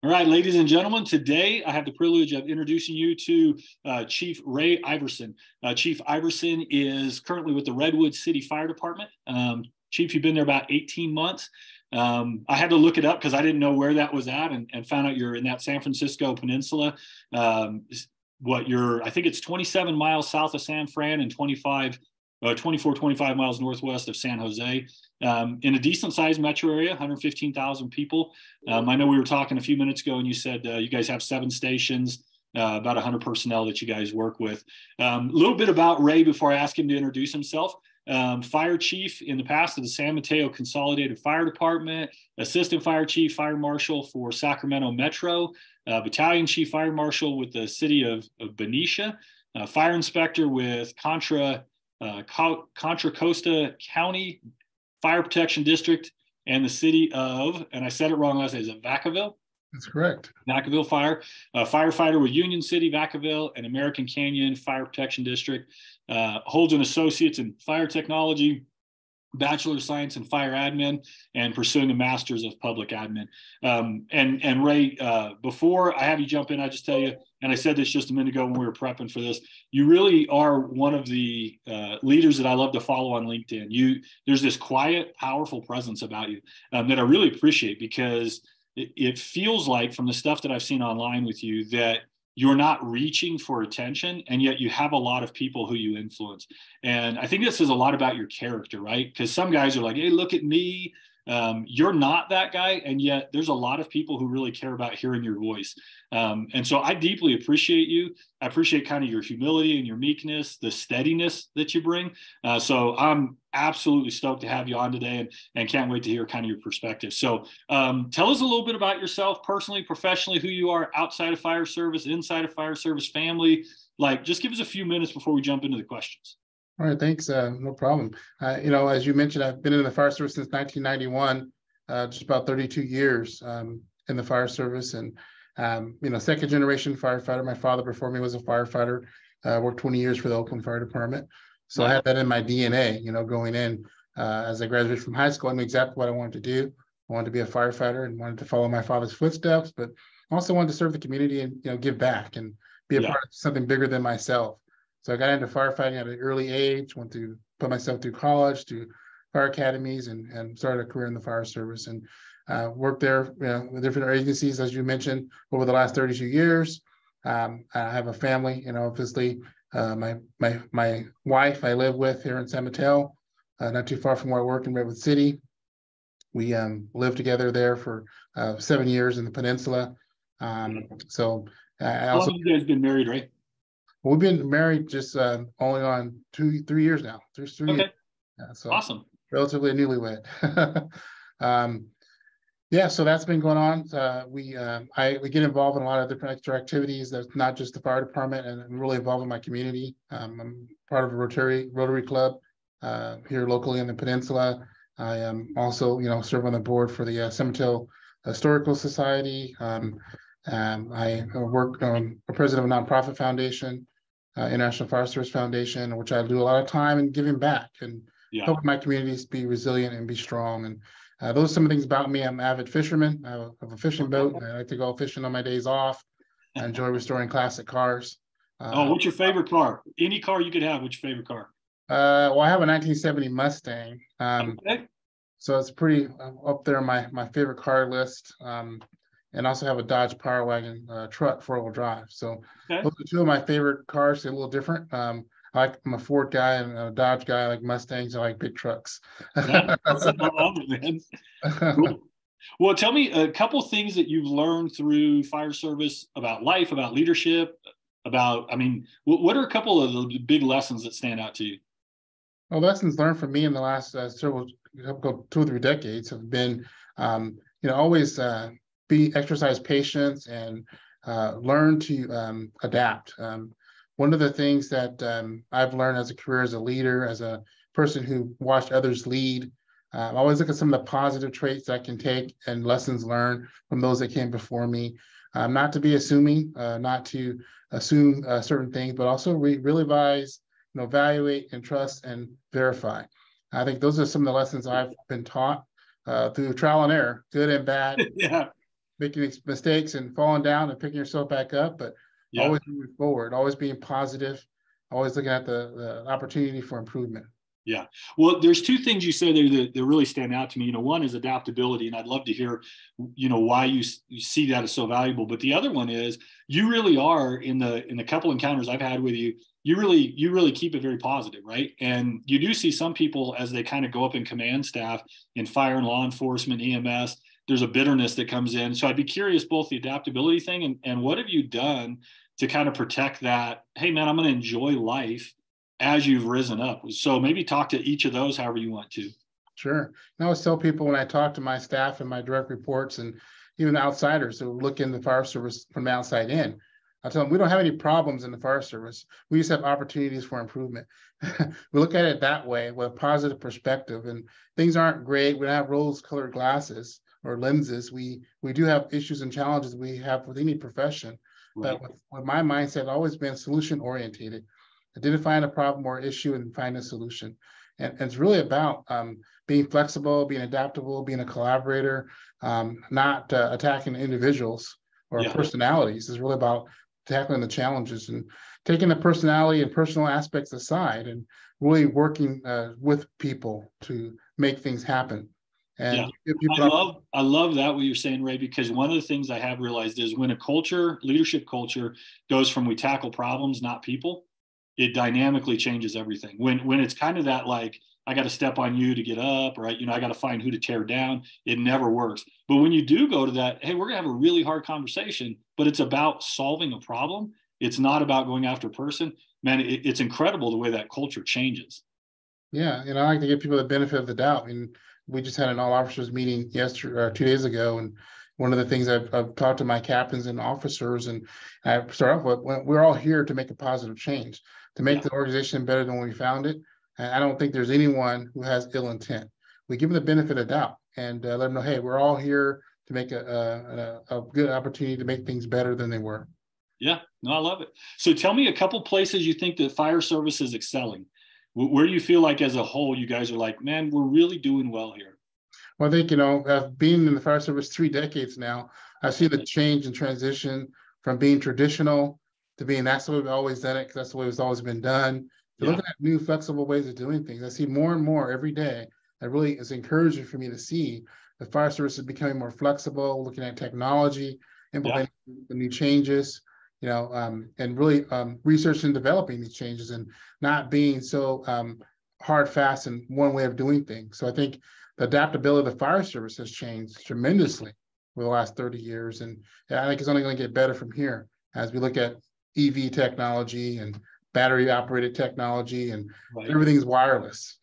All right, ladies and gentlemen, today I have the privilege of introducing you to Chief Ray Iverson. Chief Iverson is currently with the Redwood City Fire Department. Chief, you've been there about 18 months. I had to look it up because I didn't know where that was at, and found out you're in that San Francisco Peninsula. I think it's 27 miles south of San Fran and 24, 25 miles northwest of San Jose, in a decent sized metro area, 115,000 people. I know we were talking a few minutes ago and you said you guys have 7 stations, about 100 personnel that you guys work with. A little bit about Ray before I ask him to introduce himself. Fire Chief in the past of the San Mateo Consolidated Fire Department, Assistant Fire Chief, Fire Marshal for Sacramento Metro, Battalion Chief Fire Marshal with the City of Benicia, Fire Inspector with Contra Costa County Fire Protection District and the City of, and I said it wrong last name, is it Vacaville? That's correct. Vacaville Fire, firefighter with Union City, Vacaville, and American Canyon Fire Protection District. Holds an associate's in fire technology, Bachelor of Science in Fire Admin, and pursuing a Master's of Public Admin. And Ray, before I have you jump in, I just tell you, and I said this just a minute ago when we were prepping for this, you really are one of the leaders that I love to follow on LinkedIn. There's this quiet, powerful presence about you that I really appreciate, because it feels like, from the stuff that I've seen online with you, that you're not reaching for attention, and yet you have a lot of people who you influence. And I think this is a lot about your character, right? Because some guys are like, hey, look at me. You're not that guy. And yet there's a lot of people who really care about hearing your voice. And so I deeply appreciate you. I appreciate kind of your humility and your meekness, the steadiness that you bring. So I'm absolutely stoked to have you on today, and can't wait to hear kind of your perspective. So tell us a little bit about yourself, personally, professionally, who you are outside of fire service, inside of fire service, family. Like, just give us a few minutes before we jump into the questions. All right, thanks. No problem. As you mentioned, I've been in the fire service since 1991, just about 32 years in the fire service, and second generation firefighter. My father before me was a firefighter. Worked 20 years for the Oakland Fire Department. So I had that in my DNA, going in. As I graduated from high school, I knew exactly what I wanted to do. I wanted to be a firefighter and wanted to follow my father's footsteps, but also wanted to serve the community and, give back and be a part of something bigger than myself. So I got into firefighting at an early age, put myself through college, to fire academies, and started a career in the fire service, and worked there with different agencies, as you mentioned, over the last 32 years. I have a family, obviously. My wife I live with here in San Mateo, not too far from where I work in Redwood City. We lived together there for 7 years in the peninsula. How long have you guys been married, Ray? We've been married just only on 3 years now. There's 3 years. So awesome. Relatively newlywed. So that's been going on. We get involved in a lot of different extra activities. That's not just the fire department, and I'm really involved in my community. I'm part of a Rotary Club here locally in the peninsula. I am also, serve on the board for the San Mateo Historical Society. I work a president of a nonprofit foundation, International Fire Service Foundation, which I do a lot of time in giving back and helping my communities be resilient and be strong. And those are some of the things about me. I'm an avid fisherman. I have a fishing boat, and I like to go fishing on my days off. I enjoy restoring classic cars. What's your favorite car? Any car you could have, what's your favorite car? I have a 1970 Mustang. Okay. So it's pretty up there on my favorite car list. And also have a Dodge Power Wagon truck, 4-wheel drive. So those are two of my favorite cars. They're a little different. I'm a Ford guy and a Dodge guy. I like Mustangs. I like big trucks. I love it, man. Cool. Well, tell me a couple things that you've learned through fire service about life, about leadership, what are a couple of the big lessons that stand out to you? Well, lessons learned from me in the last 2 or 3 decades have been, always exercise patience and learn to adapt. One of the things that I've learned as a career, as a leader, as a person who watched others lead, I always look at some of the positive traits I can take and lessons learned from those that came before me. Not to be assuming, not to assume certain things, but also really evaluate and trust and verify. I think those are some of the lessons I've been taught through trial and error, good and bad. making mistakes and falling down and picking yourself back up, but Yeah. always moving forward, always being positive, always looking at the opportunity for improvement. Yeah. Well, there's two things you said there that really stand out to me. One is adaptability, and I'd love to hear, why you see that as so valuable. But the other one is you really are in the couple encounters I've had with you. You really keep it very positive, right? And you do see some people as they kind of go up in command staff in fire and law enforcement, EMS. There's a bitterness that comes in. So I'd be curious both the adaptability thing and what have you done to kind of protect that? Hey, man, I'm going to enjoy life as you've risen up. So maybe talk to each of those however you want to. Sure. I always tell people when I talk to my staff and my direct reports and even outsiders who look in the fire service from the outside in, I tell them we don't have any problems in the fire service. We just have opportunities for improvement. We look at it that way with a positive perspective, and things aren't great. We don't have rose-colored glasses or lenses. We do have issues and challenges we have with any profession. Right. But with my mindset, always been solution oriented. Identifying a problem or issue and find a solution. And it's really about being flexible, being adaptable, being a collaborator, not attacking individuals or personalities. It's really about tackling the challenges and taking the personality and personal aspects aside and really working with people to make things happen. And I love that what you're saying, Ray, because one of the things I have realized is when a leadership culture goes from we tackle problems, not people, it dynamically changes everything. When it's kind of that, like, I got to step on you to get up, right? I got to find who to tear down. It never works. But when you do go to that, hey, we're going to have a really hard conversation, but it's about solving a problem. It's not about going after a person. Man, it's incredible the way that culture changes. Yeah. I like to give people the benefit of the doubt. We just had an all officers meeting 2 days ago. And one of the things I've talked to my captains and officers, and I start off with, we're all here to make a positive change, to make the organization better than when we found it. And I don't think there's anyone who has ill intent. We give them the benefit of doubt and let them know, hey, we're all here to make a good opportunity to make things better than they were. Yeah, no, I love it. So tell me a couple places you think the fire service is excelling. Where do you feel like as a whole, you guys are like, man, we're really doing well here? Well, I think, I've been in the fire service 3 decades now. I've seen the change and transition from being traditional to being that's the way we've always done it, because that's the way it's always been done, to looking at new flexible ways of doing things. I see more and more every day. That really is encouraging for me to see the fire service is becoming more flexible, looking at technology, implementing the new changes, and really researching and developing these changes and not being so hard, fast, and one way of doing things. So I think the adaptability of the fire service has changed tremendously over the last 30 years. And I think it's only going to get better from here as we look at EV technology and battery operated technology and everything's wireless.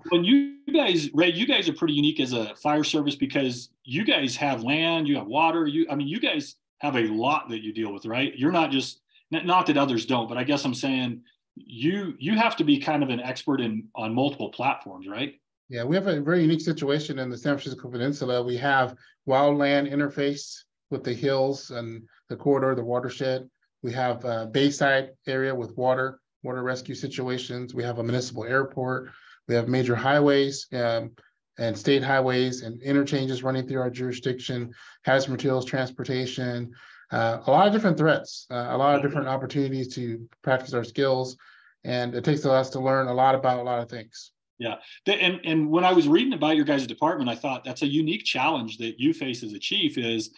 When you guys, Ray, you guys are pretty unique as a fire service because you guys have land, you have water, you guys have a lot that you deal with, right? You're not just, not that others don't, but I guess I'm saying you have to be kind of an expert on multiple platforms, right? Yeah, we have a very unique situation in the San Francisco Peninsula. We have wildland interface with the hills and the corridor, the watershed. We have a bayside area with water rescue situations. We have a municipal airport. We have major highways and state highways and interchanges running through our jurisdiction, hazardous materials transportation, a lot of different threats, a lot of different opportunities to practice our skills. And it takes us to learn a lot about a lot of things. Yeah. And when I was reading about your guys' department, I thought that's a unique challenge that you face as a chief is,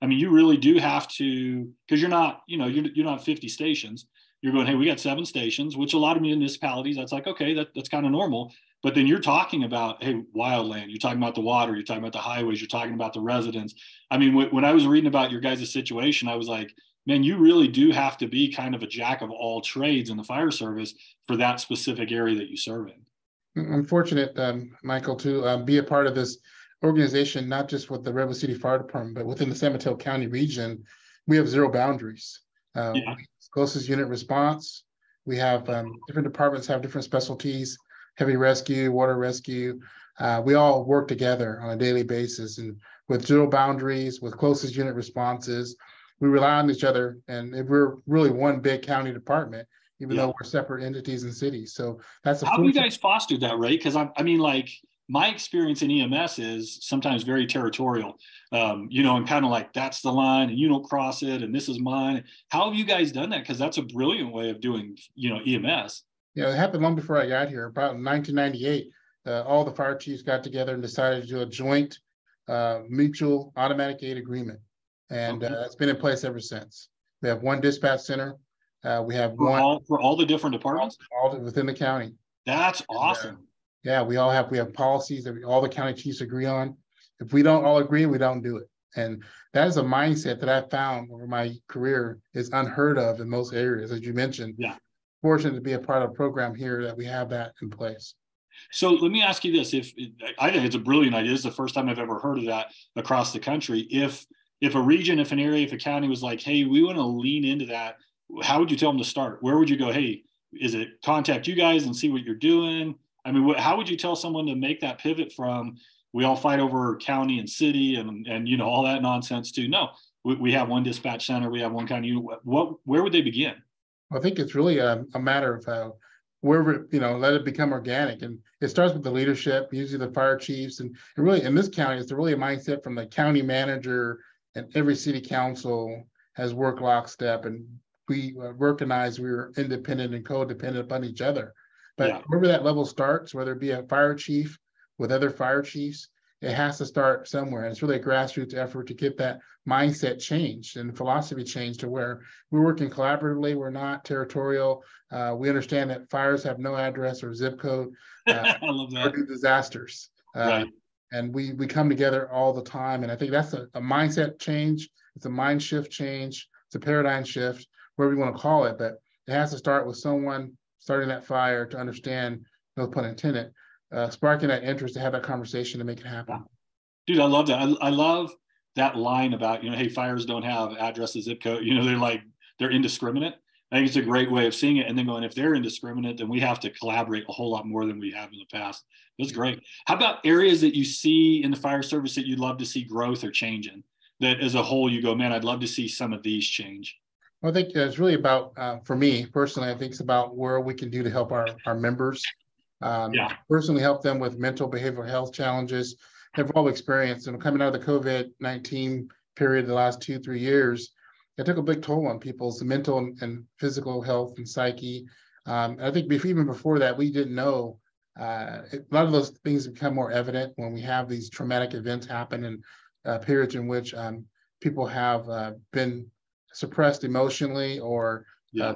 you really do have to, because you're not 50 stations. You're going, hey, we got 7 stations, which a lot of municipalities, that's like, okay, that's kind of normal. But then you're talking about, hey, wildland, you're talking about the water, you're talking about the highways, you're talking about the residents. When I was reading about your guys' situation, I was like, man, you really do have to be kind of a jack of all trades in the fire service for that specific area that you serve in. I'm fortunate, Michael, to be a part of this organization, not just with the Redwood City Fire Department, but within the San Mateo County region. We have zero boundaries. Closest unit response. We have different departments have different specialties, heavy rescue, water rescue. We all work together on a daily basis, and with zero boundaries, with closest unit responses, we rely on each other. And we're really one big county department, even though we're separate entities and cities. So that's how do you guys foster that, right? Because my experience in EMS is sometimes very territorial, and kind of like, that's the line and you don't cross it and this is mine. How have you guys done that? Because that's a brilliant way of doing, EMS. Yeah, it happened long before I got here. About in 1998, all the fire chiefs got together and decided to do a joint mutual automatic aid agreement. And Okay. it's been in place ever since. We have one dispatch center. We have For all the different departments? All within the county. That's awesome. Yeah, we have policies that all the county chiefs agree on. If we don't all agree, we don't do it. And that is a mindset that I found over my career is unheard of in most areas, as you mentioned. Yeah. Fortunate to be a part of a program here that we have that in place. So let me ask you this: I think it's a brilliant idea. This is the first time I've ever heard of that across the country. If a region, if an area, if a county was like, hey, we want to lean into that, how would you tell them to start? Where would you go? Hey, is it contact you guys and see what you're doing? I mean, how would you tell someone to make that pivot from we all fight over county and city and all that nonsense to no, we have one dispatch center, we have one county. Where would they begin? I think it's really a matter of wherever, let it become organic. And it starts with the leadership, usually the fire chiefs. And really in this county, it's really a mindset from the county manager, and every city council has worked lockstep, and we recognize we were independent and codependent upon each other. But wherever that level starts, whether it be a fire chief with other fire chiefs, it has to start somewhere. And it's really a grassroots effort to get that mindset changed and philosophy changed to where we're working collaboratively. We're not territorial. We understand that fires have no address or zip code. I love that. Or do disasters. Right. And we come together all the time. And I think that's a mindset change. It's a mind shift change. It's a paradigm shift, whatever you want to call it. But it has to start with someone starting that fire to understand, no pun intended, sparking that interest to have that conversation to make it happen. Dude, I love that. I love that line about, hey, fires don't have addresses, zip code. They're indiscriminate. I think it's a great way of seeing it. And then going, if they're indiscriminate, then we have to collaborate a whole lot more than we have in the past. That's great. How about areas that you see in the fire service that you'd love to see growth or change in? That as a whole, you go, man, I'd love to see some of these change. Well, I think it's really about, for me personally, I think it's about where we can do to help our members. Personally help them with mental behavioral health challenges they've all experienced. And coming out of the COVID-19 period, the last 2-3 years, it took a big toll on people's mental and physical health and psyche. I think even before that, we didn't know. A lot of those things become more evident when we have these traumatic events happen in periods in which people have been suppressed emotionally or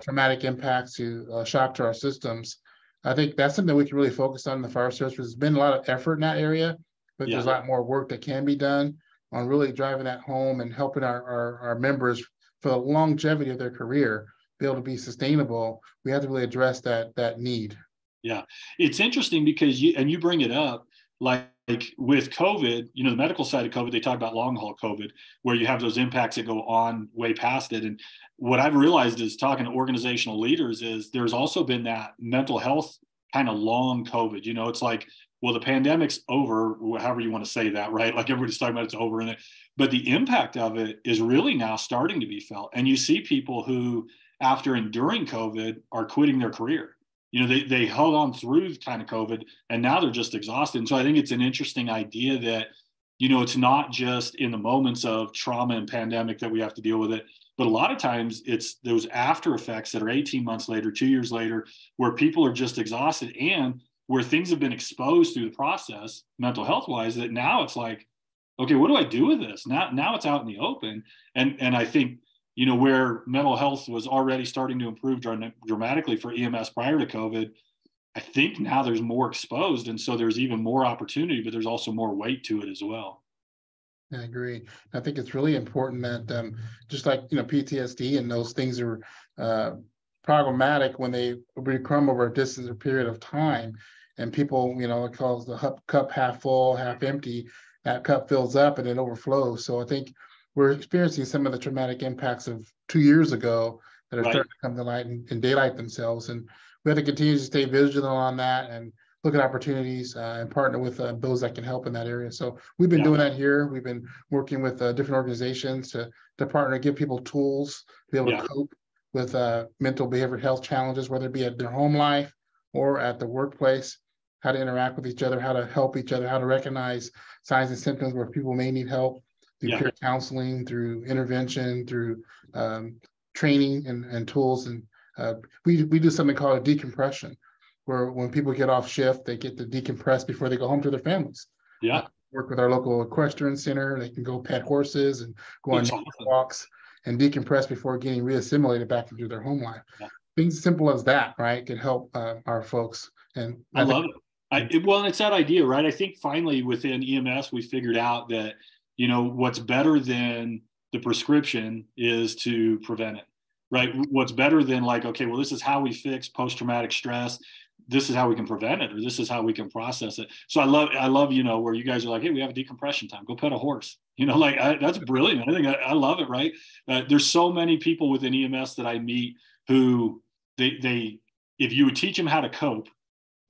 traumatic impacts to shock to our systems. I think that's something we can really focus on in the fire service. There's been a lot of effort in that area, but there's a lot more work that can be done on really driving that home and helping our members for the longevity of their career be able to be sustainable. We have to really address that need. Yeah, it's interesting because you bring it up, like with COVID, the medical side of COVID, they talk about long haul COVID, where you have those impacts that go on way past it. And what I've realized is talking to organizational leaders is there's also been that mental health kind of long COVID. It's like, well, the pandemic's over, however you want to say that, right? Like everybody's talking about it's over in it, but the impact of it is really now starting to be felt. And you see people who, after enduring COVID, are quitting their career. They held on through kind of COVID, and now they're just exhausted. And so I think it's an interesting idea that, it's not just in the moments of trauma and pandemic that we have to deal with it, but a lot of times it's those after effects that are 18 months later, 2 years later, where people are just exhausted and where things have been exposed through the process, mental health wise, that now it's like, okay, what do I do with this? Now it's out in the open. And I think, where mental health was already starting to improve dramatically for EMS prior to COVID, I think now there's more exposed. And so there's even more opportunity, but there's also more weight to it as well. I agree. I think it's really important that just like, PTSD and those things are problematic when they become over a distant period of time. And people, it calls the cup half full, half empty. That cup fills up and it overflows. So I think we're experiencing some of the traumatic impacts of 2 years ago that are starting to come to light and daylight themselves. And we have to continue to stay vigilant on that and look at opportunities and partner with those that can help in that area. So we've been doing that here. We've been working with different organizations to partner, give people tools to be able to cope with mental behavioral health challenges, whether it be at their home life or at the workplace. how to interact with each other, how to help each other, how to recognize signs and symptoms where people may need help through peer counseling, through intervention, through training and tools. And we do something called a decompression, where when people get off shift, they get to decompress before they go home to their families. Work with our local equestrian center. They can go pet horses and go on walks and decompress before getting reassimilated back into their home life. Things simple as that, right, can help our folks. And I love it. Well, it's that idea, right? I think finally within EMS, we figured out that, you know, what's better than the prescription is to prevent it, right? What's better than like, okay, well, this is how we fix post-traumatic stress. This is how we can prevent it, or this is how we can process it. So I love, you know, where you guys are like, hey, we have a decompression time, go pet a horse, you know, like that's brilliant. I think I love it. Right. There's so many people within EMS that I meet who they, if you would teach them how to cope,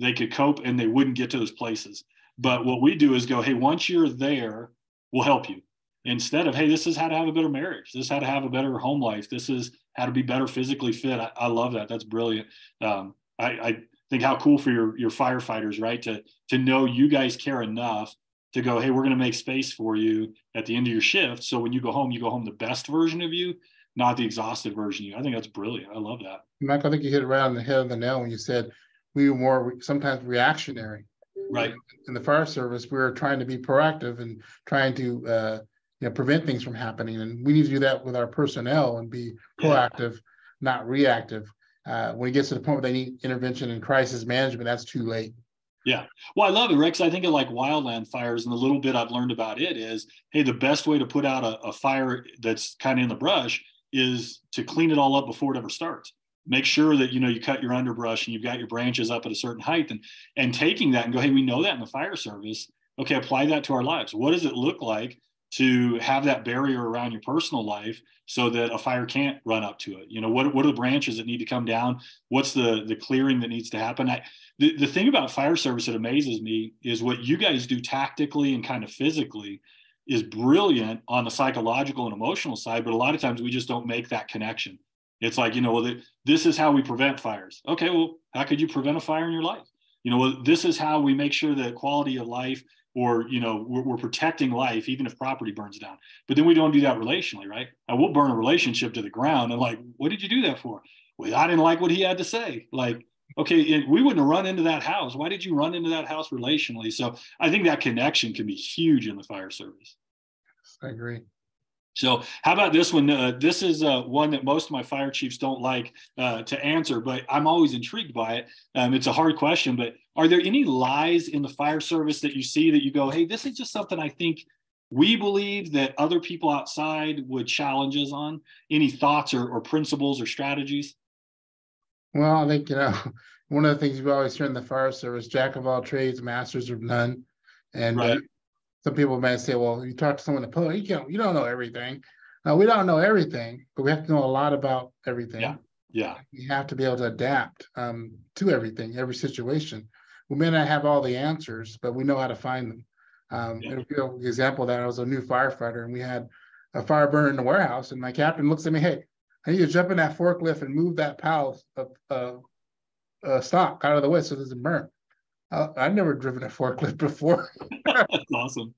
they could cope and they wouldn't get to those places. But what we do is go, hey, once you're there, we'll help you. Instead of, hey, this is how to have a better marriage. This is how to have a better home life. This is how to be better physically fit. I love that. That's brilliant. I think how cool for your firefighters, right? To know you guys care enough to go, hey, we're going to make space for you at the end of your shift. So when you go home the best version of you, not the exhausted version of you. I think that's brilliant. I love that. Michael, I think you hit it right on the head of the nail when you said we were more sometimes reactionary. Right. In the fire service, we were trying to be proactive and trying to prevent things from happening. And we need to do that with our personnel and be proactive, not reactive. When it gets to the point where they need intervention and crisis management, that's too late. Yeah. Well, I love it, Rex. I think of like wildland fires, and the little bit I've learned about it is, hey, the best way to put out a fire that's kind of in the brush is to clean it all up before it ever starts. Make sure that, you know, you cut your underbrush and you've got your branches up at a certain height, and taking that and go, hey, we know that in the fire service. Okay, apply that to our lives. What does it look like to have that barrier around your personal life so that a fire can't run up to it? You know, what are the branches that need to come down? What's the clearing that needs to happen? The thing about fire service that amazes me is what you guys do tactically and kind of physically is brilliant on the psychological and emotional side, but a lot of times we just don't make that connection. It's like, you know, well, this is how we prevent fires. Okay, well, how could you prevent a fire in your life? You know, well, this is how we make sure that quality of life, or, you know, we're protecting life, even if property burns down. But then we don't do that relationally, right? I will burn a relationship to the ground. And like, what did you do that for? Well, I didn't like what he had to say. Like, okay, we wouldn't have run into that house. Why did you run into that house relationally? So I think that connection can be huge in the fire service. I agree. So how about this one? This is one that most of my fire chiefs don't like to answer, but I'm always intrigued by it. It's a hard question, but are there any lies in the fire service that you see that you go, hey, this is just something I think we believe that other people outside would challenge us on? Any thoughts or principles or strategies? Well, I think, you know, one of the things we always hear in the fire service, jack of all trades, masters of none. And right. Some people may say, well, you talk to someone in the public, you don't know everything. No, we don't know everything, but we have to know a lot about everything. Yeah. We have to be able to adapt to everything, every situation. We may not have all the answers, but we know how to find them. And an example of that, I was a new firefighter and we had a fire burn in the warehouse, and my captain looks at me, hey, I need you to jump in that forklift and move that pile of stock out of the way so it doesn't burn. I've never driven a forklift before. That's awesome.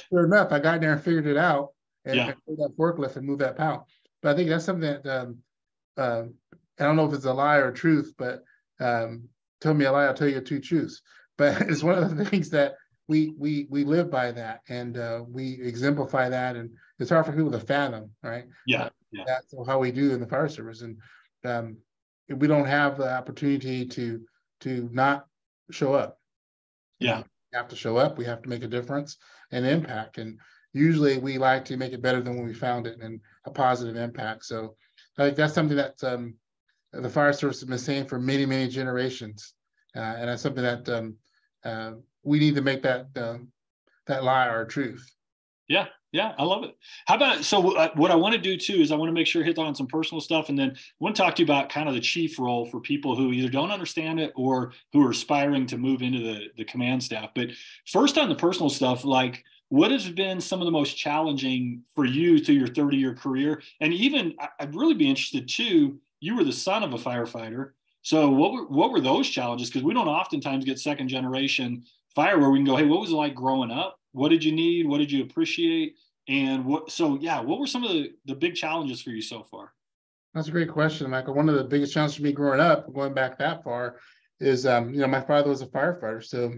Sure enough, I got in there and figured it out and pulled that forklift and moved that pile. But I think that's something that I don't know if it's a lie or truth, but tell me a lie, I'll tell you two truths. But it's one of the things that we live by that, and we exemplify that, and it's hard for people to fathom, right? That's how we do in the fire service, and we don't have the opportunity to not show up. We have to show up. We have to make a difference and impact. And usually we like to make it better than when we found it, and a positive impact. So I think that's something that the fire service has been saying for many, many generations. And that's something that we need to make that lie our truth. Yeah, I love it. How about, so what I want to do too is I want to make sure hit on some personal stuff, and then I want to talk to you about kind of the chief role for people who either don't understand it or who are aspiring to move into the command staff. But first on the personal stuff, like what has been some of the most challenging for you through your 30-year career? And even I'd really be interested too, you were the son of a firefighter. So what were those challenges? Because we don't oftentimes get second generation fire where we can go, hey, what was it like growing up? What did you need? What did you appreciate? And what were some of the big challenges for you so far? That's a great question, Michael. One of the biggest challenges for me growing up, going back that far, is my father was a firefighter. So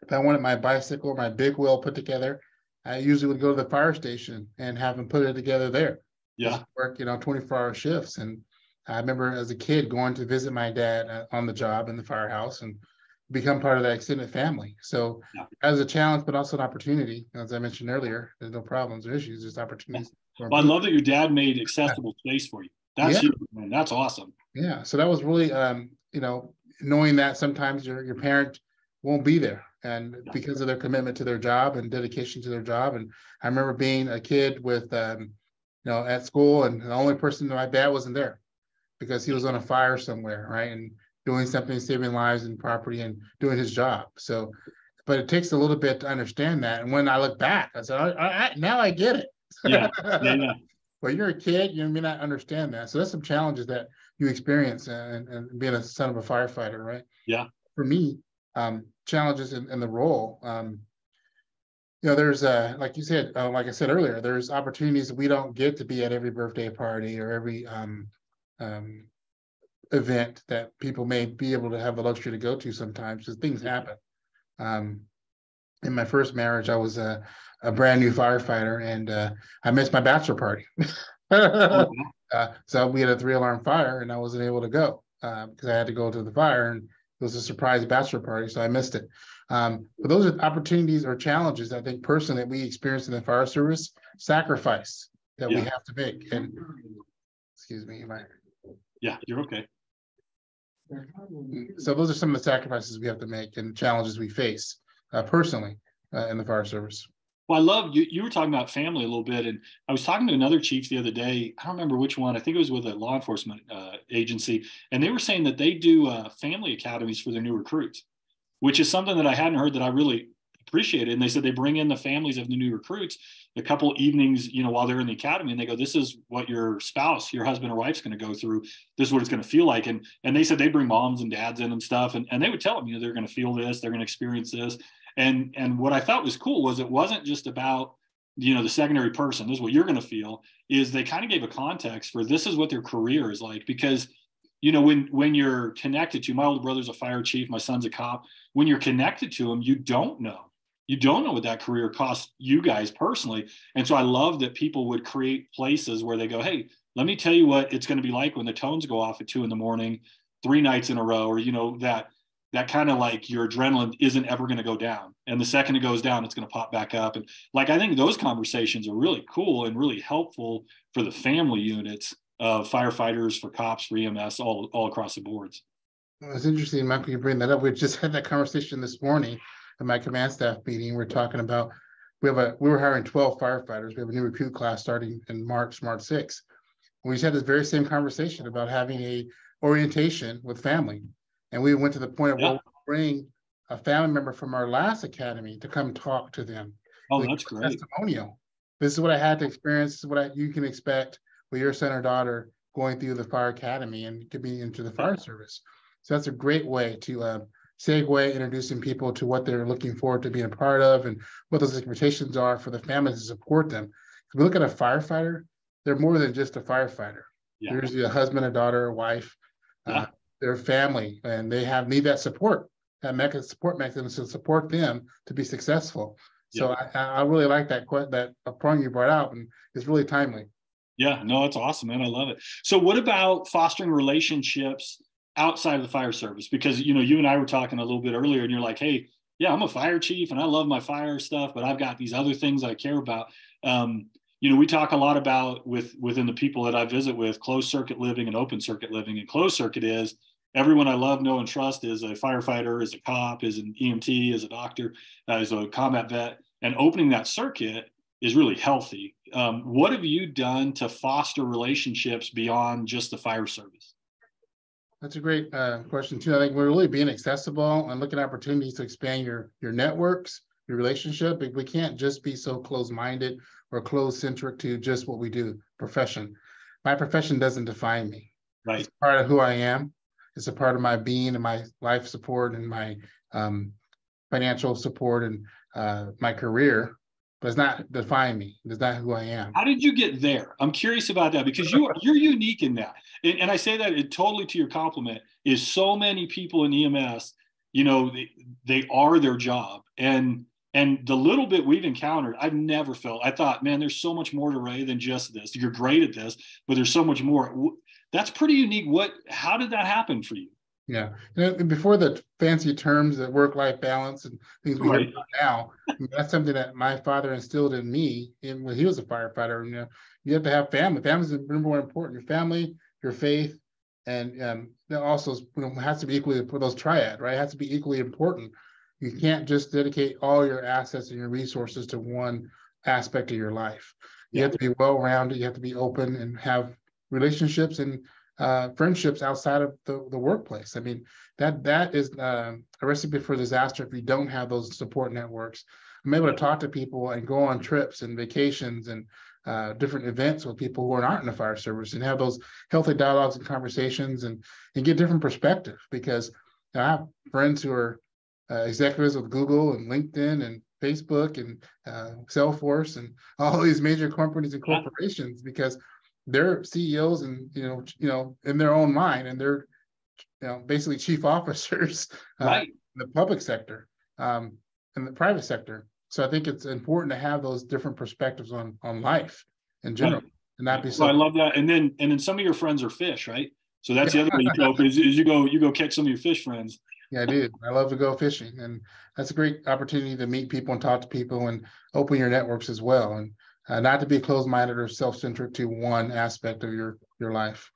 if I wanted my bicycle or my big wheel put together, I usually would go to the fire station and have him put it together there. Yeah. Work, 24-hour shifts. And I remember as a kid going to visit my dad on the job in the firehouse and become part of that extended family. So as a challenge, but also an opportunity. As I mentioned earlier, there's no problems or issues, just opportunities. Well, I love that your dad made accessible space for you. That's huge, man. That's awesome. Yeah. So that was really, knowing that sometimes your parent won't be there, and because of their commitment to their job and dedication to their job. And I remember being a kid with, at school, and the only person that my dad wasn't there because he was on a fire somewhere, right? And doing something, saving lives and property and doing his job. So, but it takes a little bit to understand that. And when I look back, I said, now I get it. Yeah. But you're a kid, you may not understand that. So that's some challenges that you experience and being a son of a firefighter, right? Yeah. For me, challenges in the role. There's like you said, like I said earlier, there's opportunities that we don't get to be at every birthday party or every event that people may be able to have the luxury to go to sometimes, because things happen. In my first marriage, I was a brand new firefighter, and I missed my bachelor party. So we had a 3-alarm fire, and I wasn't able to go because I had to go to the fire, and it was a surprise bachelor party, so I missed it. But those are opportunities or challenges, I think, personally, that we experience in the fire service, sacrifice that we have to make. And excuse me, yeah, you're okay. So those are some of the sacrifices we have to make and challenges we face personally in the fire service. Well, I love you were talking about family a little bit, and I was talking to another chief the other day. I don't remember which one. I think it was with a law enforcement agency, and they were saying that they do family academies for their new recruits, which is something that I hadn't heard that I really appreciated. And they said they bring in the families of the new recruits a couple evenings, while they're in the academy, and they go, "This is what your spouse, your husband or wife's going to go through. This is what it's going to feel like." And they said they bring moms and dads in and stuff, and they would tell them, they're going to feel this, they're going to experience this. And what I thought was cool was it wasn't just about, the secondary person, this is what you're going to feel, is they kind of gave a context for this is what their career is like. Because, when you're connected to, my older brother's a fire chief, my son's a cop, when you're connected to him, you don't know what that career costs you guys personally. And so I love that people would create places where they go, hey, let me tell you what it's going to be like when the tones go off at 2 a.m, 3 nights in a row, or, that kind of like your adrenaline isn't ever going to go down. And the second it goes down, it's going to pop back up. And I think those conversations are really cool and really helpful for the family units of firefighters, for cops, for EMS, all across the boards. Well, it's interesting, Michael, you bring that up. We just had that conversation this morning at my command staff meeting. We're talking about, we were hiring 12 firefighters. We have a new recruit class starting in March 6th. We just had this very same conversation about having a orientation with family. And we went to the point of where we bring a family member from our last academy to come talk to them. Oh, that's great. Testimonial. This is what I had to experience. This is what you can expect with your son or daughter going through the fire academy and to be into the fire service. So that's a great way to segue, introducing people to what they're looking forward to being a part of and what those expectations are for the families to support them. If we look at a firefighter, they're more than just a firefighter. Yeah. There's a husband, a daughter, a wife. Their family, and they need that support, support mechanism to support them to be successful. So I really like that point you brought out, and it's really timely. Yeah, no, that's awesome, man. I love it. So what about fostering relationships outside of the fire service? Because, you and I were talking a little bit earlier, and you're like, hey, yeah, I'm a fire chief and I love my fire stuff, but I've got these other things I care about. We talk a lot about within the people that I visit with, closed circuit living and open circuit living. And closed circuit is everyone I love, know, and trust is a firefighter, is a cop, is an EMT, is a doctor, is a combat vet. And opening that circuit is really healthy. What have you done to foster relationships beyond just the fire service? That's a great question too. I think we're really being accessible and looking at opportunities to expand your networks, your relationship. We can't just be so closed-minded or closed-centric to just what we do, profession. My profession doesn't define me. Right. It's part of who I am. It's a part of my being and my life support and my financial support and my career, but it's not define me. It's not who I am. How did you get there? I'm curious about that because you're unique in that. And I say that totally to your compliment is so many people in EMS, you know, they are their job. And the little bit we've encountered, I've never felt, I thought, man, there's so much more to Ray than just this. You're great at this, but there's so much more. That's pretty unique. How did that happen for you? Yeah. Before the fancy terms of work-life balance and things we hear about now, I mean, that's something that my father instilled in me when he was a firefighter. You know, you have to have family. Family is more important. Your family, your faith, and also has to be equally for those triad, right? It has to be equally important. You can't just dedicate all your assets and your resources to one aspect of your life. You have to be well-rounded. You have to be open and have relationships and friendships outside of the workplace. I mean, that is a recipe for disaster if you don't have those support networks. I'm able to talk to people and go on trips and vacations and different events with people who are not in the fire service and have those healthy dialogues and conversations and get different perspective, because I have friends who are executives with Google and LinkedIn and Facebook and Salesforce and all these major companies and corporations, because they're CEOs and you know in their own mind, and they're basically chief officers in the public sector and the private sector. So I think it's important to have those different perspectives on life in general, and not be so. I love that. And then some of your friends are fish, right? So that's the other way you go, is you go catch some of your fish friends. Yeah, I do. I love to go fishing, and that's a great opportunity to meet people and talk to people and open your networks as well, and not to be closed-minded or self-centered to one aspect of your life.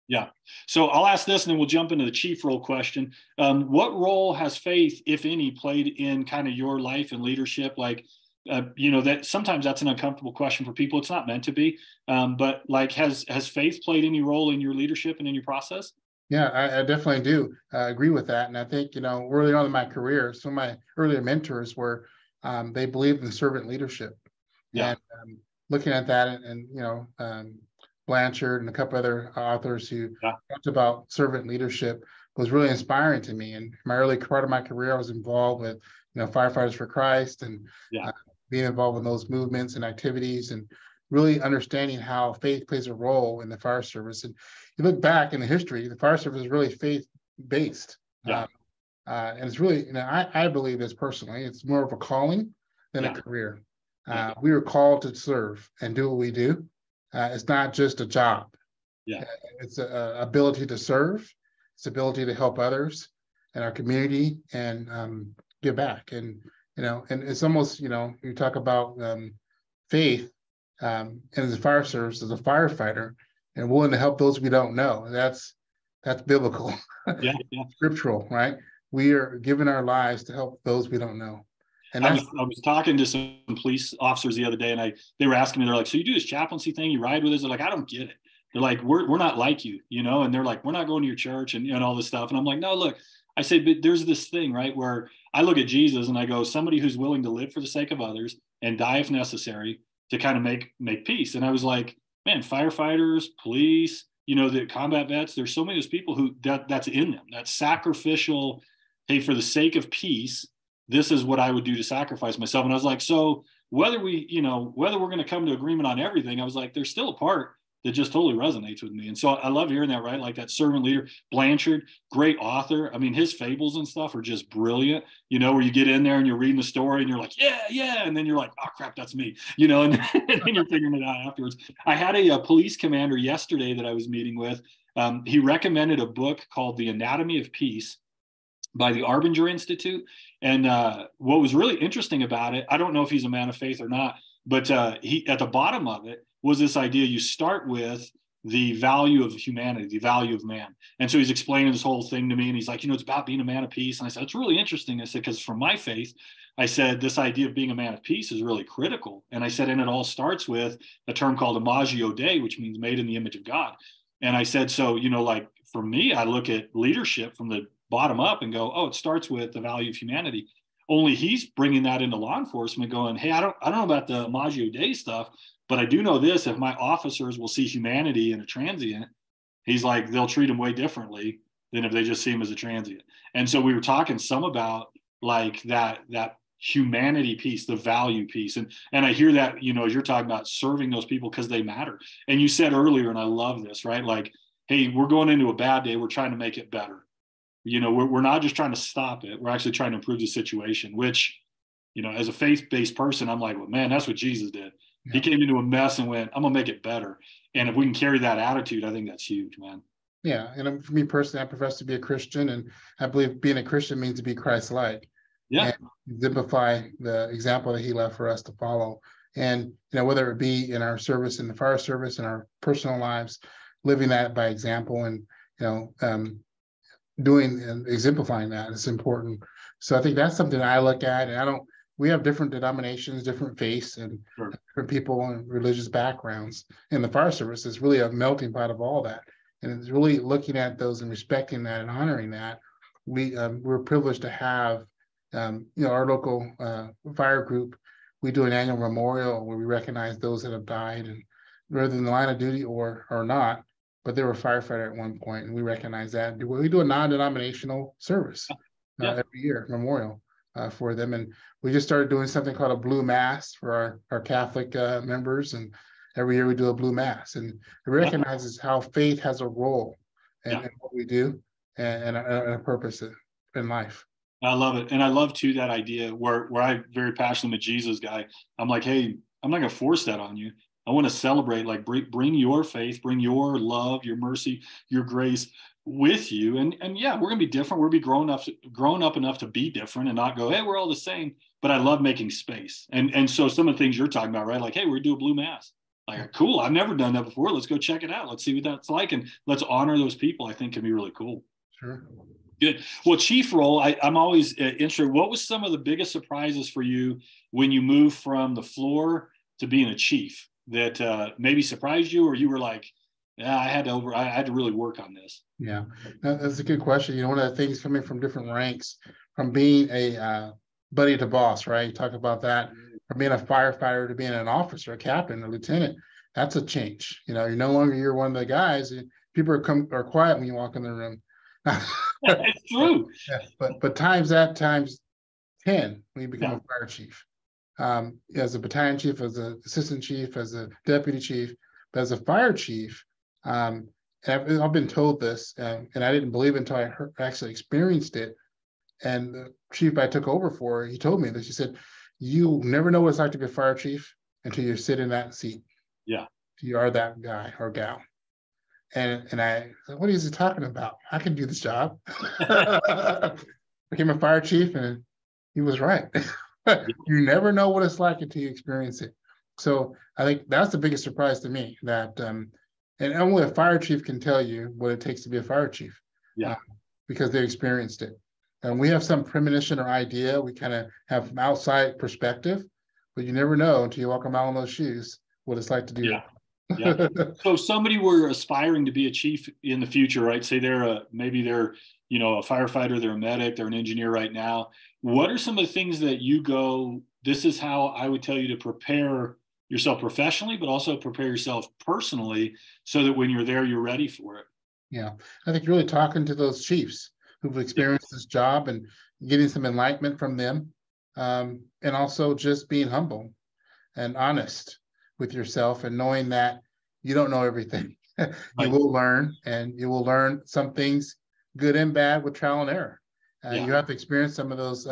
Yeah. So I'll ask this, and then we'll jump into the chief role question. What role has faith, if any, played in kind of your life and leadership? Like, that sometimes that's an uncomfortable question for people. It's not meant to be, but like, has faith played any role in your leadership and in your process? Yeah, I definitely do agree with that. And I think, early on in my career, some of my earlier mentors were, they believed in servant leadership. Yeah. And looking at that and Blanchard and a couple other authors who talked about servant leadership was really inspiring to me. And my early part of my career, I was involved with, Firefighters for Christ and being involved in those movements and activities and really understanding how faith plays a role in the fire service. And you look back in the history, the fire service is really faith-based. And it's really, I believe this personally, it's more of a calling than a career. We were called to serve and do what we do. It's not just a job. It's an ability to serve. It's ability to help others in our community and give back. And, and it's almost, you talk about faith and as a fire service, as a firefighter, and willing to help those we don't know. That's biblical, scriptural, right? We are giving our lives to help those we don't know. And I was talking to some police officers the other day, and they were asking me, they're like, so you do this chaplaincy thing, you ride with us? They're like, I don't get it. They're like, we're not like you, and they're like, we're not going to your church and all this stuff. And I'm like, no, look, I said, but there's this thing, right, where I look at Jesus and I go, somebody who's willing to live for the sake of others and die if necessary to kind of make peace. And I was like, man, firefighters, police, the combat vets, there's so many of those people who that's in them, that sacrificial, hey, for the sake of peace, this is what I would do to sacrifice myself. And I was like, so whether we're going to come to agreement on everything, I was like, there's still a part that just totally resonates with me. And so I love hearing that, right? Like that servant leader. Blanchard, great author. I mean, his fables and stuff are just brilliant, where you get in there and you're reading the story and you're like, yeah. And then you're like, oh crap, that's me, and then you're figuring it out afterwards. I had a police commander yesterday that I was meeting with. He recommended a book called The Anatomy of Peace by the Arbinger Institute. And what was really interesting about it, I don't know if he's a man of faith or not, but he at the bottom of it was this idea: you start with the value of humanity, the value of man. And so he's explaining this whole thing to me, and he's like, it's about being a man of peace. And I said, it's really interesting. I said, because from my faith, I said, this idea of being a man of peace is really critical. And I said, and it all starts with a term called Imago Dei, which means made in the image of God. And I said, so, like for me, I look at leadership from the bottom up and go, oh, it starts with the value of humanity. Only he's bringing that into law enforcement, going, hey, I don't know about the Imago Dei stuff, but I do know this: if my officers will see humanity in a transient, he's like, they'll treat him way differently than if they just see them as a transient. And so we were talking some about like that humanity piece, the value piece. And I hear that, you know, as you're talking about serving those people because they matter. And you said earlier, and I love this, right? Like, hey, we're going into a bad day. We're trying to make it better. You know, we're not just trying to stop it. We're actually trying to improve the situation, which, you know, as a faith-based person, I'm like, well, man, that's what Jesus did. Yeah. He came into a mess and went, I'm gonna make it better. And if we can carry that attitude, I think that's huge, man. Yeah. And for me personally, I profess to be a Christian, and I believe being a Christian means to be Christ-like. Yeah. And exemplify the example that he left for us to follow. And, you know, whether it be in our service in the fire service, in our personal lives, living that by example, and, you know, doing and exemplifying that is important. So I think that's something that I look at. And we have different denominations, different faiths, and sure. different people and religious backgrounds. And the fire service is really a melting pot of all that. And it's really looking at those and respecting that and honoring that. We're privileged to have, you know, our local fire group. We do an annual memorial where we recognize those that have died, and whether in the line of duty or not, but they were a firefighter at one point, and we recognize that. We do a non-denominational service every year, memorial for them. And we just started doing something called a blue mass for our Catholic members, and every year we do a blue mass, and it recognizes how faith has a role in what we do and a purpose in life. I love it. And I love too that idea where I'm very passionate with Jesus guy. I'm like, hey, I'm not going to force that on you. I want to celebrate, like bring your faith, bring your love, your mercy, your grace with you. And yeah, we're going to be different. We'll be grown up enough to be different and not go, hey, we're all the same. But I love making space. And so some of the things you're talking about, right? Like, hey, we're going to do a blue mass. Like, cool. I've never done that before. Let's go check it out. Let's see what that's like. And let's honor those people. I think can be really cool. Sure. Good. Well, chief role, I'm always interested. What was some of the biggest surprises for you when you moved from the floor to being a chief that maybe surprised you, or you were like, yeah, I had to really work on this? Yeah, that's a good question. You know, one of the things coming from different ranks, from being a buddy to boss, right? You talk about that, from being a firefighter to being an officer, a captain, a lieutenant. That's a change. You know, you're no longer you're one of the guys. People are quiet when you walk in the room. It's true. Yeah, but times 10 when you become a fire chief, as a battalion chief, as an assistant chief, as a deputy chief, but as a fire chief, and I've been told this, and I didn't believe it until I actually experienced it. And the chief I took over for, he told me this. He said, "You never know what it's like to be a fire chief until you sit in that seat. Yeah, you are that guy or gal." And I said, what is he talking about? I can do this job. Became a fire chief, and he was right. You never know what it's like until you experience it. So I think that's the biggest surprise to me, that and only a fire chief can tell you what it takes to be a fire chief. Yeah. Because they experienced it. And we have some premonition or idea. We kind of have an outside perspective, but you never know until you walk a mile in those shoes what it's like to do it. Yeah. So if somebody were aspiring to be a chief in the future, right? Say maybe they're, you know, a firefighter, they're a medic, they're an engineer right now. What are some of the things that you go, this is how I would tell you to prepare yourself professionally, but also prepare yourself personally so that when you're there, you're ready for it? Yeah. I think really talking to those chiefs who've experienced this job and getting some enlightenment from them, and also just being humble and honest with yourself, and knowing that you don't know everything. You will learn, and you will learn some things, good and bad, with trial and error. You have to experience some of those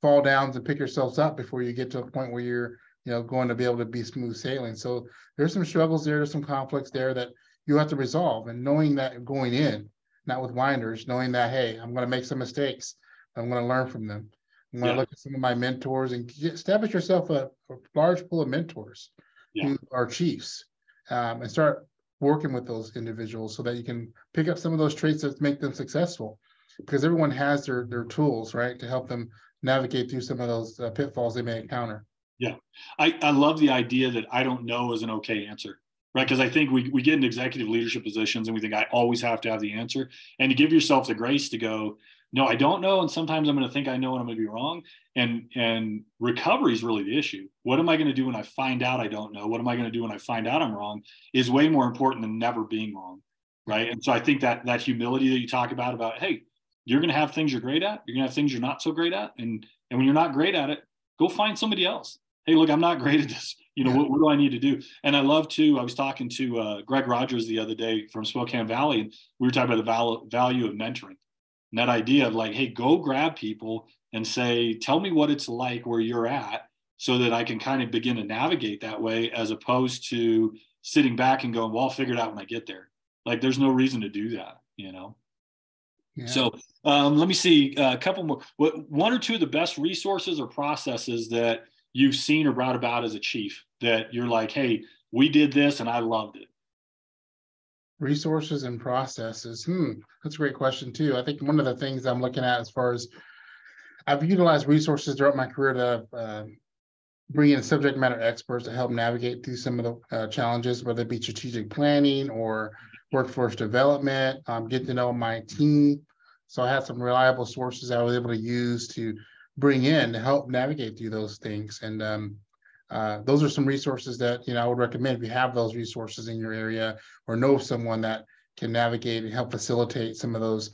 fall downs and pick yourselves up before you get to a point where you're, you know, going to be able to be smooth sailing. So there's some struggles there, there's some conflicts there that you have to resolve, and knowing that going in, not with winders, knowing that, hey, I'm going to make some mistakes, I'm going to learn from them. I'm going to look at some of my mentors and establish yourself a large pool of mentors who are chiefs, and start working with those individuals so that you can pick up some of those traits that make them successful, because everyone has their tools, right, to help them navigate through some of those pitfalls they may encounter. Yeah. I love the idea that I don't know is an okay answer, right? Because I think we get in executive leadership positions and we think I always have to have the answer, and to give yourself the grace to go, no, I don't know. And sometimes I'm going to think I know and I'm going to be wrong. And recovery is really the issue. What am I going to do when I find out I don't know? What am I going to do when I find out I'm wrong is way more important than never being wrong. right? And so I think that humility that you talk about, hey, you're going to have things you're great at, you're going to have things you're not so great at, and when you're not great at it, go find somebody else. Hey, look, I'm not great at this. What do I need to do? And I love to. I was talking to Greg Rogers the other day from Spokane Valley, and we were talking about the value of mentoring, and that idea of like, hey, go grab people and say, tell me what it's like where you're at, so that I can kind of begin to navigate that way, as opposed to sitting back and going, well, I'll figure it out when I get there. Like, there's no reason to do that, Yeah. So let me see a couple more. One or two of the best resources or processes that you've seen or brought about as a chief that you're like, hey, we did this and I loved it. Resources and processes. That's a great question too. I think one of the things I'm looking at, as far as I've utilized resources throughout my career to bring in subject matter experts to help navigate through some of the challenges, whether it be strategic planning or workforce development, get to know my team. So I had some reliable sources I was able to use to bring in to help navigate through those things. And those are some resources that, I would recommend if you have those resources in your area or know someone that can navigate and help facilitate some of those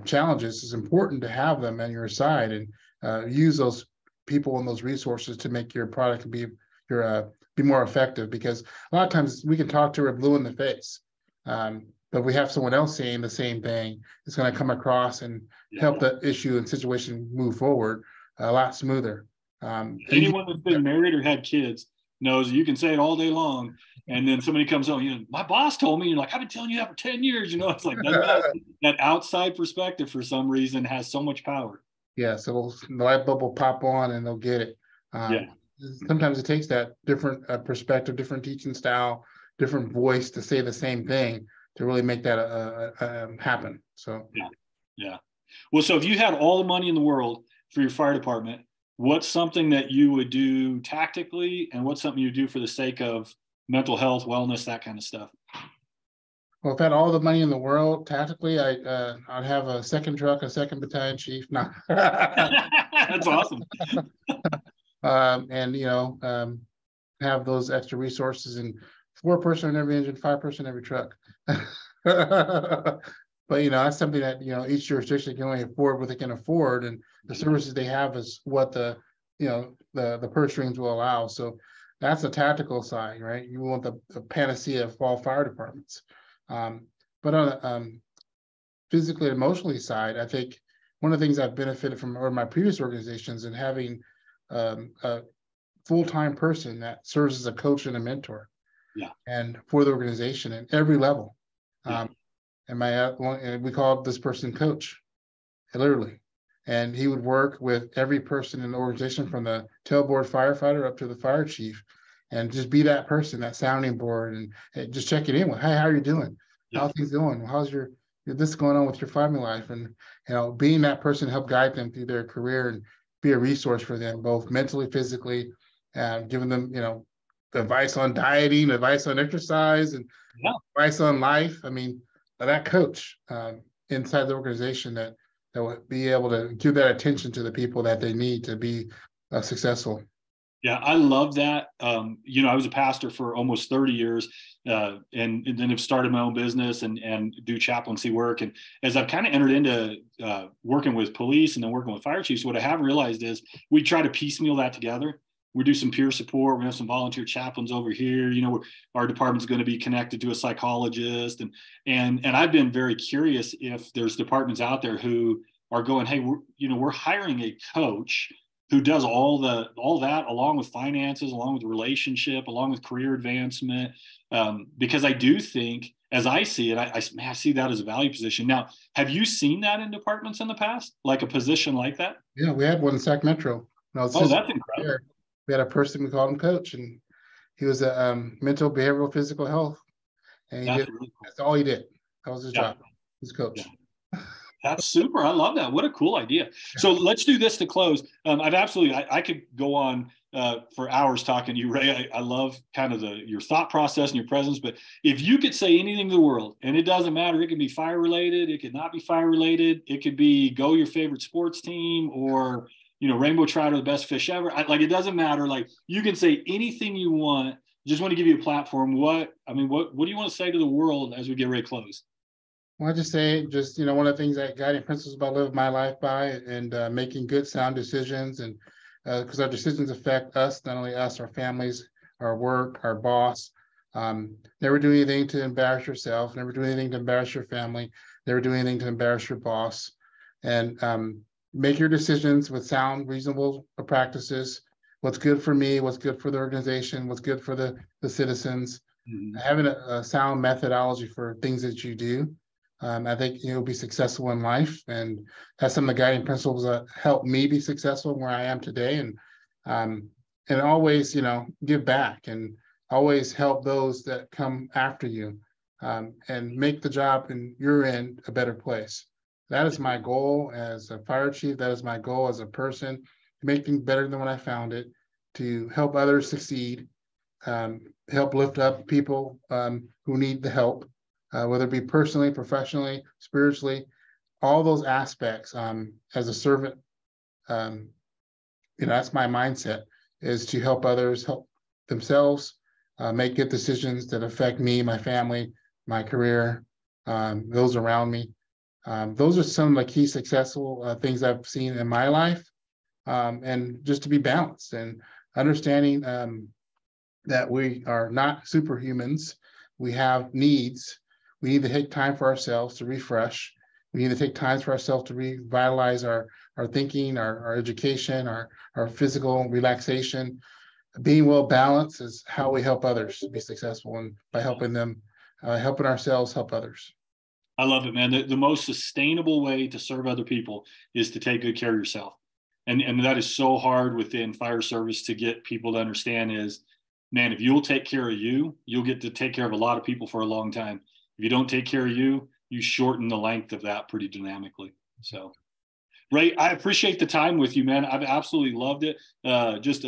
challenges. It's important to have them on your side and use those people and those resources to make your product be more effective, because a lot of times we can talk to her blue in the face. But we have someone else saying the same thing, it's going to come across and help the issue and situation move forward a lot smoother. Anyone that's been married or had kids knows you can say it all day long, and then somebody comes on, my boss told me, you're like, I've been telling you that for 10 years, it's like that outside perspective for some reason has so much power. Yeah, so the light bulb will pop on and they'll get it. Sometimes it takes that different perspective, different teaching style, different voice to say the same thing to really make that happen. So yeah. Well, so if you had all the money in the world for your fire department, what's something that you would do tactically, and what's something you do for the sake of mental health, wellness, that kind of stuff? Well, if I had all the money in the world, tactically, I'd have a second truck, a second battalion chief. No. That's awesome. And have those extra resources, and 4-person in every engine, 5-person in every truck. But that's something that each jurisdiction can only afford what they can afford, and the services they have is what the purse strings will allow. So that's the tactical side, right? You want the panacea of all fire departments. But on the physically and emotionally side, I think one of the things I've benefited from or my previous organizations and having a full-time person that serves as a coach and a mentor, and for the organization at every level. And we called this person coach, literally. And he would work with every person in the organization, from the tailboard firefighter up to the fire chief, and just be that person, that sounding board, and just checking in with, hey, how are you doing? How are things going? How's your this going on with your family life? And being that person to help guide them through their career and be a resource for them, both mentally, physically, and giving them advice on dieting, advice on exercise, and advice on life. I mean, that coach inside the organization that will be able to give that attention to the people that they need to be successful. Yeah, I love that. I was a pastor for almost 30 years, and then have started my own business and do chaplaincy work. And as I've kind of entered into working with police and then working with fire chiefs, what I have realized is we try to piecemeal that together. We do some peer support. We have some volunteer chaplains over here. Our department's going to be connected to a psychologist, and I've been very curious if there's departments out there who are going, hey, we're hiring a coach who does all that, along with finances, along with relationship, along with career advancement. Because I do think, as I see it, I see that as a value position. Now, have you seen that in departments in the past, like a position like that? Yeah, we had one in Sac Metro. That's incredible. We had a person, we called him coach, and he was a mental, behavioral, physical health. And really cool. That's all he did. That was his job. He's coach. Yeah. That's super. I love that. What a cool idea. So let's do this to close. I could go on for hours talking to you, Ray. I love kind of your thought process and your presence, but if you could say anything to the world, and it doesn't matter, it could be fire related, it could not be fire related, it could be go your favorite sports team, or rainbow trout are the best fish ever. It doesn't matter. Like, you can say anything you want just want to give you a platform. What do you want to say to the world as we get ready to close? Well, I just say, one of the things that guiding principles about live my life by, and making good, sound decisions, and because our decisions affect us, not only us, our families, our work, our boss. Never do anything to embarrass yourself. Never do anything to embarrass your family. Never do anything to embarrass your boss. And make your decisions with sound, reasonable practices. What's good for me, what's good for the organization, what's good for the citizens. Mm-hmm. Having a sound methodology for things that you do. I think you'll be successful in life, and that's some of the guiding principles that help me be successful where I am today. And always, give back, and always help those that come after you, and make the job in your end a better place. That is my goal as a fire chief. That is my goal as a person, to make things better than when I found it, to help others succeed, help lift up people who need the help. Whether it be personally, professionally, spiritually, all those aspects. As a servant, that's my mindset, is to help others, help themselves, make good decisions that affect me, my family, my career, those around me. Those are some of the key successful things I've seen in my life, and just to be balanced and understanding that we are not superhumans. We have needs. We need to take time for ourselves to refresh. We need to take time for ourselves to revitalize our thinking, our education, our physical relaxation. Being well balanced is how we help others be successful, and by helping them, helping ourselves, help others. I love it, man. The most sustainable way to serve other people is to take good care of yourself. And that is so hard within fire service to get people to understand is, man, if you'll take care of you, you'll get to take care of a lot of people for a long time. If you don't take care of you, you shorten the length of that pretty dynamically. So, Ray, I appreciate the time with you, man. I've absolutely loved it. Just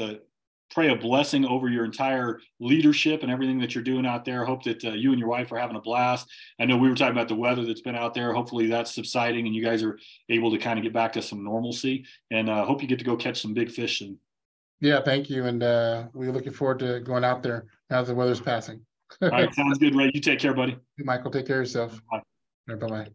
pray a blessing over your entire leadership and everything that you're doing out there. Hope that you and your wife are having a blast. I know we were talking about the weather that's been out there. Hopefully that's subsiding and you guys are able to kind of get back to some normalcy. And hope you get to go catch some big fish soon. Yeah, thank you. And we're looking forward to going out there now that the weather's passing. All right, sounds good, Ray. You take care, buddy. Michael, take care of yourself. Bye. Bye-bye.